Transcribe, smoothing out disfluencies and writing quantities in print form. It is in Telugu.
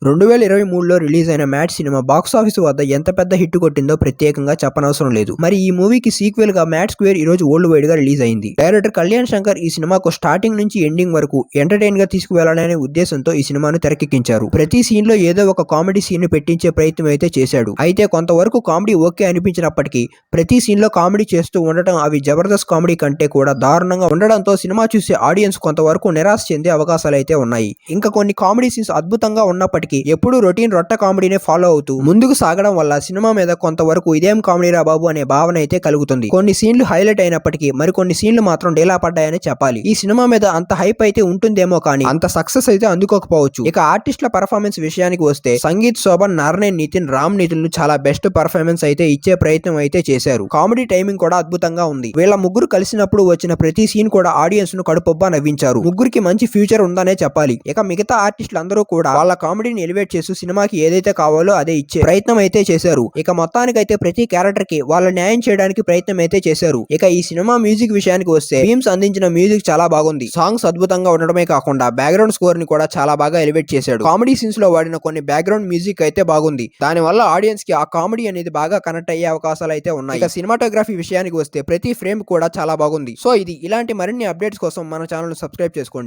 2023లో రిలీజ్ అయిన 'మ్యాడ్' సినిమా బాక్సాఫీస్ వద్ద ఎంత పెద్ద హిట్ కొట్టిందో ప్రత్యేకంగా చెప్పనవసరం లేదు. మరి ఈ మూవీకి సీక్వెల్ గా 'మ్యాడ్ స్క్వేర్' ఈ రోజు వరల్డ్ వైడ్ గా రిలీజ్ అయింది. డైరెక్టర్ కళ్యాణ్ శంకర్ ఈ సినిమాకు స్టార్టింగ్ నుంచి ఎండింగ్ వరకు ఎంటర్టైన్ గా తీసుకువెళ్లాలనే ఉద్దేశంతో ఈ సినిమాను తెరకెక్కించారు. ప్రతి సీన్ లో ఏదో ఒక కామెడీ సీన్ ను పెట్టించే ప్రయత్నం అయితే చేశాడు. అయితే కొంతవరకు కామెడీ ఓకే అనిపించినప్పటికీ ప్రతి సీన్ లో కామెడీ చేస్తూ ఉండటం అవి జబర్దస్త్ కామెడీ కంటే కూడా దారుణంగా ఉండడంతో సినిమా చూసే ఆడియన్స్ కొంతవరకు నిరాశ చెందే అవకాశాలు అయితే ఉన్నాయి. ఇంకా కొన్ని కామెడీ సీన్స్ అద్భుతంగా ఉన్నప్పటికీ ఎప్పుడూ రొటీన్ రొట్ట కామెడీనే ఫాలో అవుతూ ముందుకు సాగడం వల్ల సినిమా మీద కొంతవరకు ఇదేం కామెడీరా బాబు అనే భావన అయితే కలుగుతుంది. కొన్ని సీన్లు హైలైట్ అయినప్పటికీ మరికొన్ని సీన్లు మాత్రం డీలా పడ్డాయని చెప్పాలి. ఈ సినిమా మీద అంత హైప్ అయితే ఉంటుందేమో కానీ అంత సక్సెస్ అయితే అందుకోకపోవచ్చు. ఇక ఆర్టిస్టుల పర్ఫార్మెన్స్ విషయానికి వస్తే సంగీత్, శోభన్, నారాయణ్, నితిన్, రామ్ నితులు చాలా బెస్ట్ పర్ఫార్మెన్స్ అయితే ఇచ్చే ప్రయత్నం అయితే చేశారు. కామెడీ టైమింగ్ కూడా అద్భుతంగా ఉంది. వీళ్ళ ముగ్గురు కలిసినప్పుడు వచ్చిన ప్రతి సీన్ కూడా ఆడియన్స్ ను కడుపొబ్బా నవ్వించారు. ముగ్గురికి మంచి ఫ్యూచర్ ఉందనే చెప్పాలి. ఇక మిగతా ఆర్టిస్టులు అందరూ కూడా వాళ్ళ కామెడీని ఎలివేట్ చేస్తూ సినిమాకి ఏదైతే కావాలో అదే ఇచ్చే ప్రయత్నం అయితే చేశారు. ఇక మొత్తానికైతే ప్రతి క్యారెక్టర్ కి వాళ్ళ న్యాయం చేయడానికి ప్రయత్నం అయితే చేశారు. ఇక ఈ సినిమా మ్యూజిక్ విషయానికి వస్తే భీమ్స్ అందించిన మ్యూజిక్ చాలా బాగుంది. సాంగ్స్ అద్భుతంగా ఉండడమే కాకుండా బ్యాక్గ్రౌండ్ స్కోర్ ని కూడా చాలా బాగా ఎలివేట్ చేశాడు. కామెడీ సీన్స్ లో వాడిన కొన్ని బ్యాక్గ్రౌండ్ మ్యూజిక్ అయితే బాగుంది. దాని వల్ల ఆడియన్స్ కి ఆ కామెడీ అనేది బాగా కనెక్ట్ అయ్యే అవకాశాలు అయితే ఉన్నాయి. ఇక సినిమాటోగ్రఫీ విషయానికి వస్తే ప్రతి ఫ్రేమ్ కూడా చాలా బాగుంది. సో ఇది ఇలాంటి మరిన్ని అప్డేట్స్ కోసం మన ఛానల్ ను సబ్స్క్రైబ్ చేసుకోండి.